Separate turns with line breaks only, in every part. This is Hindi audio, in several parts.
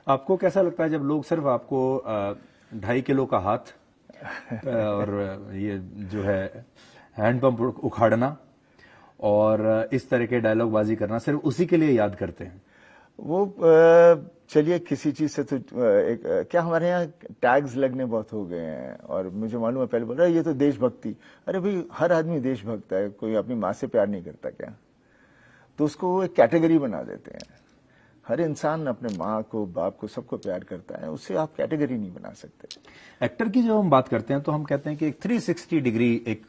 आपको कैसा लगता है जब लोग सिर्फ आपको 2.5 किलो का हाथ और ये जो है हैंडपंप उखाड़ना और इस तरह के डायलॉग बाजी करना सिर्फ उसी के लिए याद करते हैं?
वो चलिए किसी चीज से तो क्या हमारे यहाँ टैग्स लगने बहुत हो गए हैं, और मुझे मालूम है पहले बोल रहा है ये तो देशभक्ति। अरे भाई, हर आदमी देशभक्त है, कोई अपनी माँ से प्यार नहीं करता क्या? तो उसको वो एक कैटेगरी बना देते हैं। हर इंसान अपने माँ को, बाप को, सबको प्यार करता है, उससे आप कैटेगरी नहीं बना सकते।
एक्टर की जब हम बात करते हैं तो हम कहते हैं कि एक 360 डिग्री एक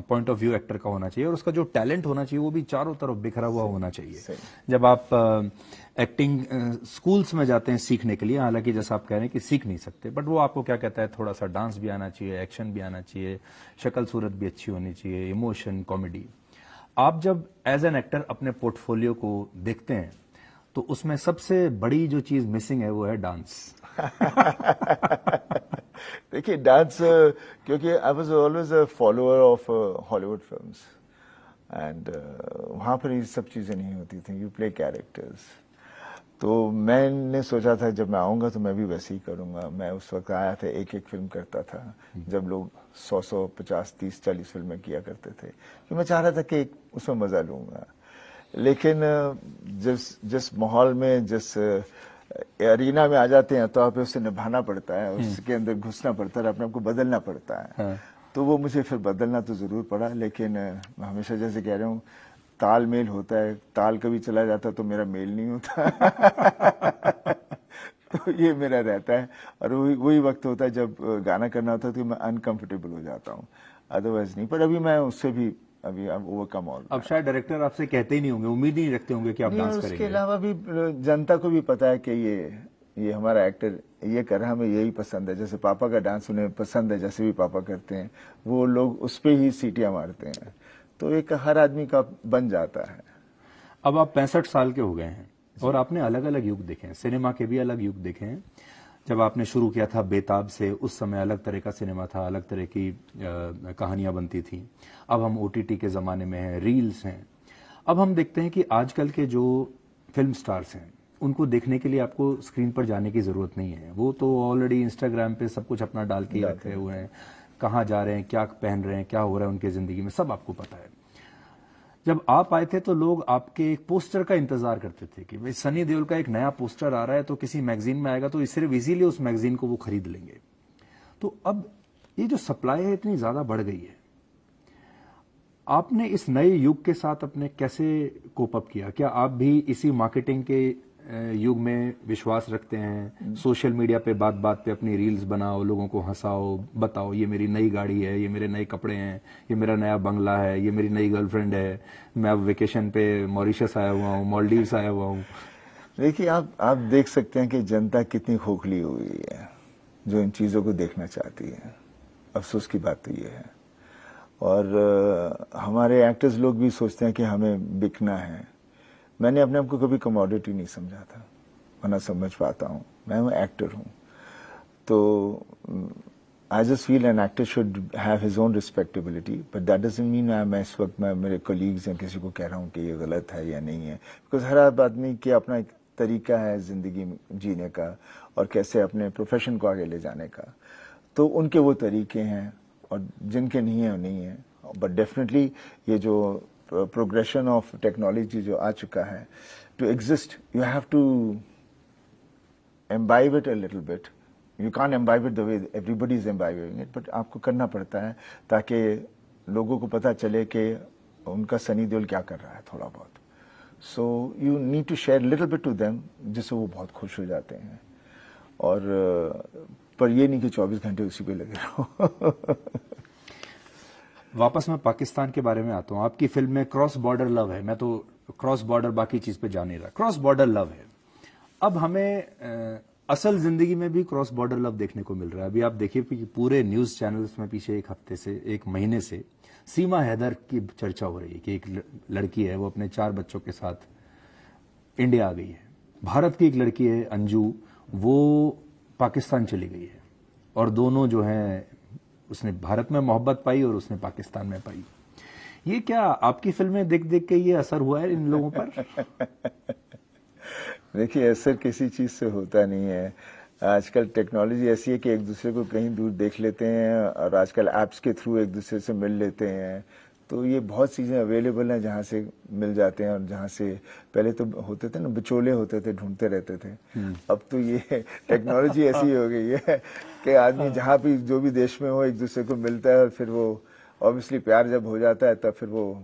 पॉइंट ऑफ व्यू एक्टर का होना चाहिए, और उसका जो टैलेंट होना चाहिए वो भी चारों तरफ बिखरा हुआ होना चाहिए। जब आप एक्टिंग स्कूल्स में जाते हैं सीखने के लिए, हालांकि जैसा आप कह रहे हैं कि सीख नहीं सकते, बट वो आपको क्या कहता है, थोड़ा सा डांस भी आना चाहिए, एक्शन भी आना चाहिए, शक्ल सूरत भी अच्छी होनी चाहिए, इमोशन, कॉमेडी। आप जब एज एन एक्टर अपने पोर्टफोलियो को देखते हैं तो उसमें सबसे बड़ी जो चीज मिसिंग है वो है डांस।
देखिए डांस, क्योंकि I was always a follower of Hollywood films, and वहां पर ये सब चीजें नहीं होती थी, यू प्ले कैरेक्टर्स। तो मैंने सोचा था जब मैं आऊंगा तो मैं भी वैसे ही करूंगा। मैं उस वक्त आया था, एक एक फिल्म करता था, जब लोग 100 50 30 40 फिल्में किया करते थे, तो मैं चाह रहा था कि उसमें मजा लूंगा। लेकिन जिस माहौल में, जिस एरिना में आ जाते हैं तो आप उसे निभाना पड़ता है, उसके अंदर घुसना पड़ता है, अपने आप को बदलना पड़ता है। हाँ। तो वो मुझे फिर बदलना तो जरूर पड़ा, लेकिन हमेशा जैसे कह रहा हूँ, तालमेल होता है, ताल कभी चला जाता तो मेरा मेल नहीं होता। तो ये मेरा रहता है, और वही वक्त होता है जब गाना करना होता है तो मैं अनकंफर्टेबल हो जाता हूँ, अदरवाइज नहीं। पर अभी मैं उससे भी अभी ओवरकम ऑल।
अब शायद डायरेक्टर आपसे कहते ही नहीं होंगे, उम्मीद ही नहीं रखते होंगे कि आप डांस करेंगे।
उसके अलावा भी जनता को भी पता है कि ये हमारा एक्टर ये कर रहा है, हमें यही पसंद है। जैसे पापा का डांस उन्हें पसंद है, जैसे भी पापा करते हैं वो लोग उस पर ही सीटियां मारते हैं, तो एक हर आदमी का बन जाता है।
अब आप 65 साल के हो गए हैं और आपने अलग अलग युग देखे हैं, सिनेमा के भी अलग युग देखे हैं। जब आपने शुरू किया था बेताब से, उस समय अलग तरह का सिनेमा था, अलग तरह की कहानियां बनती थी। अब हम ओटीटी के ज़माने में हैं, रील्स हैं। अब हम देखते हैं कि आजकल के जो फिल्म स्टार्स हैं उनको देखने के लिए आपको स्क्रीन पर जाने की ज़रूरत नहीं है, वो तो ऑलरेडी इंस्टाग्राम पे सब कुछ अपना डाल के रखे हुए हैं, कहाँ जा रहे हैं, क्या पहन रहे हैं, क्या हो रहा है उनकी ज़िंदगी में, सब आपको पता है। जब आप आए थे तो लोग आपके एक पोस्टर का इंतजार करते थे कि भाई सनी देओल का एक नया पोस्टर आ रहा है तो किसी मैगजीन में आएगा तो सिर्फ इजीली उस मैगजीन को वो खरीद लेंगे। तो अब ये जो सप्लाई है इतनी ज्यादा बढ़ गई है, आपने इस नए युग के साथ अपने कैसे कोप अप किया? क्या आप भी इसी मार्केटिंग के युग में विश्वास रखते हैं? सोशल मीडिया पे बात बात पे अपनी रील्स बनाओ, लोगों को हंसाओ, बताओ ये मेरी नई गाड़ी है, ये मेरे नए कपड़े हैं, ये मेरा नया बंगला है, ये मेरी नई गर्लफ्रेंड है, मैं अब वेकेशन पे मॉरिशस आया हुआ हूँ, मालदीव्स आया हुआ हूँ।
देखिए आप देख सकते हैं कि जनता कितनी खोखली हो गई है जो इन चीजों को देखना चाहती है। अफसोस की बात तो ये है। और हमारे एक्टर्स लोग भी सोचते हैं कि हमें बिकना है। मैंने अपने आप को कभी कमोडिटी नहीं समझा था, मैं ना समझ पाता हूँ, मैं एक्टर हूँ। तो I just feel an actor should have his own respectability, but that doesn't mean मैं इस वक्त मैं मेरे कोलीग्स या किसी को कह रहा हूँ कि ये गलत है या नहीं है, बिकॉज हर आदमी के अपना एक तरीका है जिंदगी जीने का और कैसे अपने प्रोफेशन को आगे ले जाने का। तो उनके वो तरीके हैं और जिनके नहीं है वो नहीं है। बट डेफिनेटली ये जो प्रोग्रेशन ऑफ टेक्नोलॉजी जो आ चुका है, to exist you have to imbibe it a little bit. You can't imbibe it the way everybody is imbibing it, but आपको करना पड़ता है ताकि लोगों को पता चले कि उनका सनी देओल क्या कर रहा है थोड़ा बहुत। So you need to share little bit to them, जिससे वो बहुत खुश हो जाते हैं। और पर ये नहीं कि 24 घंटे उसी पे लगे रहो।
वापस मैं पाकिस्तान के बारे में आता हूँ। आपकी फिल्म में क्रॉस बॉर्डर लव है, मैं तो क्रॉस बॉर्डर बाकी चीज पे जा नहीं रहा, क्रॉस बॉर्डर लव है। अब हमें असल जिंदगी में भी क्रॉस बॉर्डर लव देखने को मिल रहा है। अभी आप देखिए कि पूरे न्यूज चैनल्स में पीछे एक हफ्ते से, एक महीने से सीमा हैदर की चर्चा हो रही है कि एक लड़की है, वो अपने 4 बच्चों के साथ इंडिया आ गई है। भारत की एक लड़की है अंजू, वो पाकिस्तान चली गई है, और दोनों जो हैं, उसने भारत में मोहब्बत पाई और उसने पाकिस्तान में पाई। ये क्या आपकी फिल्में देख देख के ये असर हुआ है इन लोगों पर?
देखिए असर किसी चीज से होता नहीं है। आजकल टेक्नोलॉजी ऐसी है कि एक दूसरे को कहीं दूर देख लेते हैं और आजकल ऐप्स के थ्रू एक दूसरे से मिल लेते हैं। तो ये बहुत चीज़ें अवेलेबल हैं जहाँ से मिल जाते हैं, और जहाँ से पहले तो होते थे ना, बिचौले होते थे, ढूंढते रहते थे। अब तो ये टेक्नोलॉजी ऐसी हो गई है कि आदमी जहाँ भी जो भी देश में हो एक दूसरे को मिलता है, और फिर वो ऑब्वियसली प्यार जब हो जाता है तब फिर वो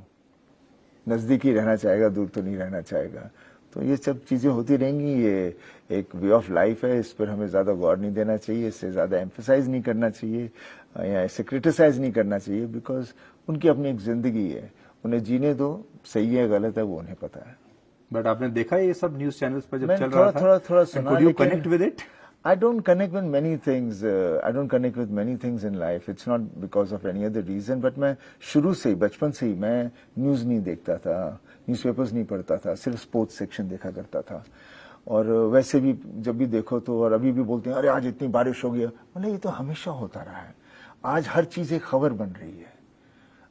नज़दीक ही रहना चाहेगा, दूर तो नहीं रहना चाहेगा। तो ये सब चीज़ें होती रहेंगी, ये एक वे ऑफ लाइफ है, इस पर हमें ज़्यादा गौर नहीं देना चाहिए, इससे ज़्यादा एम्फसाइज नहीं करना चाहिए या इसे क्रिटिसाइज नहीं करना चाहिए, बिकॉज उनकी अपनी एक ज़िंदगी है, उन्हें जीने दो, सही है गलत है वो उन्हें पता है।
बट आपने देखा ये सब न्यूज चैनल्स पर जब चल
थोड़ा
रहा था,
थोड़ा सुना,
could you connect with it?
I don't connect with many things. I don't connect with many things in life. It's not because of any other reason. But मैं शुरू से ही, बचपन से ही मैं न्यूज़ नहीं देखता था, न्यूज़पेपर्स नहीं पढ़ता था, सिर्फ स्पोर्ट्स सेक्शन देखा करता था। और वैसे भी जब भी देखो तो, और अभी भी बोलते हैं अरे आज इतनी बारिश हो गई, मतलब ये तो हमेशा होता रहा है। आज हर चीज़ एक खबर बन रही है।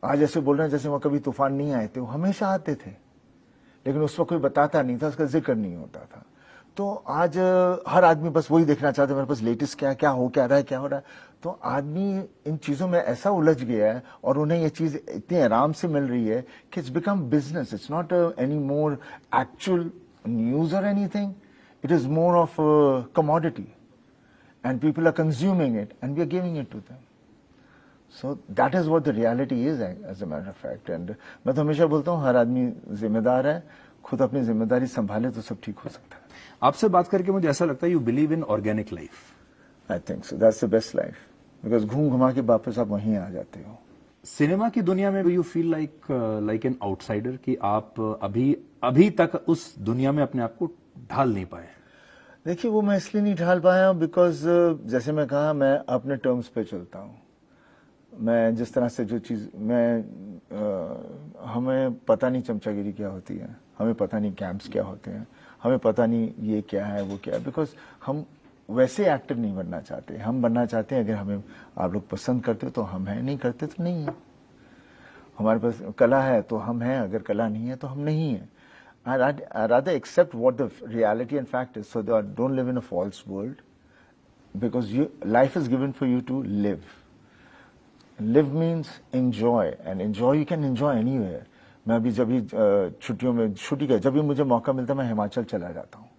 आज ऐसे बोल रहे हैं जैसे वहाँ कभी तूफान नहीं आए थे, वो हमेशा आते थे, लेकिन उस वक्त कोई बताता नहीं था, उसका जिक्र नहीं होता था। तो आज हर आदमी बस वही देखना चाहता है, मेरे पास लेटेस्ट क्या क्या हो क्या रहा है, क्या हो रहा है। तो आदमी इन चीज़ों में ऐसा उलझ गया है, और उन्हें ये चीज़ इतनी आराम से मिल रही है कि it's become business. It's not any more actual news और anything, it is more of commodity, and people are consuming it and we are giving it to them. So that is what the reality is, as a matter of fact. And मैं तो हमेशा बोलता हूँ हर आदमी जिम्मेदार है, खुद अपनी जिम्मेदारी संभाले तो सब ठीक हो सकता है।
आपसे बात करके मुझे ऐसा लगता है you believe in organic life.
I think so, that's the best life, because घूम घुमा के वापस आप वहीं आ जाते हो।
सिनेमा की दुनिया में you feel like an outsider, कि आप अभी तक उस दुनिया में अपने आप को ढाल नहीं पाए?
देखिए वो मैं इसलिए नहीं ढाल पाया हूँ बिकॉज जैसे मैं कहा, मैं अपने टर्म्स पे चलता हूँ। मैं जिस तरह से जो चीज़ हमें पता नहीं चमचागिरी क्या होती है, हमें पता नहीं कैंप्स क्या होते हैं, हमें पता नहीं ये क्या है वो क्या है, बिकॉज हम वैसे एक्टर नहीं बनना चाहते। हम बनना चाहते हैं अगर हमें आप लोग पसंद करते हो तो हम हैं, नहीं करते तो नहीं है। हमारे पास कला है तो हम हैं, अगर कला नहीं है तो हम नहीं है। I rather accept what the reality and fact is, so that I don't live in a false world, because life is given for you to live. Live means enjoy, and enjoy you can enjoy anywhere. मैं अभी जब भी छुट्टियों में जब भी मुझे मौका मिलता है मैं हिमाचल चला जाता हूँ,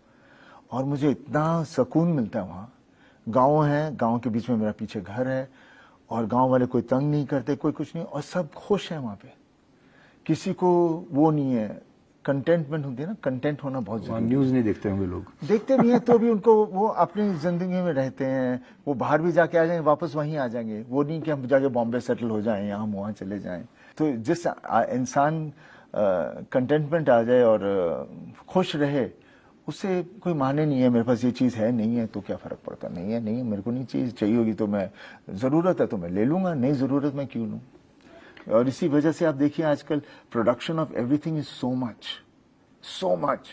और मुझे इतना सुकून मिलता है वहाँ। गाँव है, गाँव के बीच में मेरा पीछे घर है, और गाँव वाले कोई तंग नहीं करते, कोई कुछ नहीं, और सब खुश हैं वहाँ पे। किसी को वो नहीं है, कंटेंटमेंट होती है ना, कंटेंट होना बहुत जरूरी है।
न्यूज नहीं देखते होंगे लोग? देखते
भी हैं तो भी उनको, वो अपनी जिंदगी में रहते हैं, वो बाहर भी जाके आ जाएंगे, वापस वहीं आ जाएंगे। वो नहीं कि हम जाके बॉम्बे सेटल हो जाएं या हम वहाँ चले जाएं। तो जिस इंसान कंटेंटमेंट आ जाए और खुश रहे, उससे कोई माने नहीं है मेरे पास ये चीज़ है नहीं है तो क्या फ़र्क पड़ता। नहीं है नहीं है, मेरे को नहीं चाहिए होगी तो मैं, ज़रूरत है तो मैं ले लूँगा, नहीं ज़रूरत मैं क्यों लूँ। और इसी वजह से आप देखिए आजकल production of everything is so much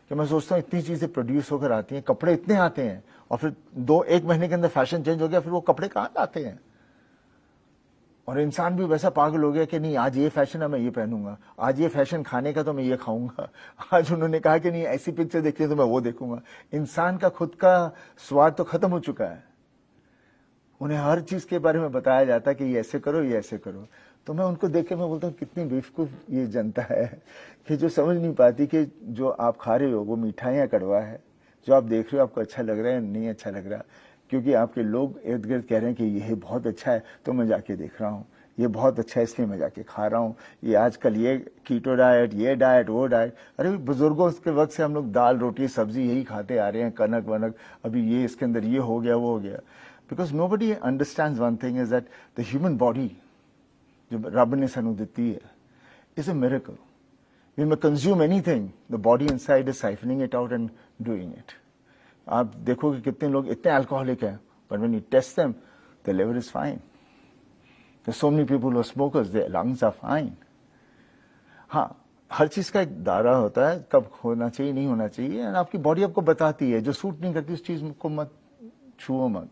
कि मैं सोचता हूँ इतनी चीजें प्रोड्यूस होकर आती हैं, कपड़े इतने आते हैं, और फिर 1 महीने के अंदर फैशन चेंज हो गया, फिर वो कपड़े कहाँ आते हैं। और इंसान भी वैसा पागल हो गया कि नहीं आज ये फैशन है मैं ये पहनूंगा, आज ये फैशन खाने का तो मैं ये खाऊंगा, आज उन्होंने कहा कि नहीं ऐसी पिक्चर देखनी है तो मैं वो देखूंगा। इंसान का खुद का स्वाद तो खत्म हो चुका है। उन्हें हर चीज के बारे में बताया जाता है कि ये ऐसे करो ये ऐसे करो। तो मैं उनको देख के मैं बोलता हूँ कितनी बेवकूफ ये जनता है कि जो समझ नहीं पाती कि जो आप खा रहे हो वो मीठा है या कड़वा है, जो आप देख रहे हो आपको अच्छा लग रहा है नहीं अच्छा लग रहा, क्योंकि आपके लोग इर्द गिर्द कह रहे हैं कि ये बहुत अच्छा है तो मैं जाके देख रहा हूँ, ये बहुत अच्छा है इसलिए मैं जाके खा रहा हूँ, ये आजकल ये कीटो डाइट, ये डाइट वो डाइट। अरे बुजुर्गों के वक्त से हम लोग दाल रोटी सब्जी यही खाते आ रहे हैं, कनक वनक, अभी ये इसके अंदर ये हो गया वो हो गया। Because nobody understands one thing is that the human body जो रब ने सानू दी है is a miracle. When we consume anything, the body inside is siphoning it out and doing it. आप देखोगे कितने लोग इतने अल्कोहलिक हैं, but when you test them, their liver is fine. There's so many people who are smokers, their lungs are fine. हाँ, हर चीज का एक दायरा होता है, कब होना चाहिए नहीं होना चाहिए, और आपकी बॉडी आपको बताती है, जो सूट नहीं करती उस चीज को मत छुओ मत।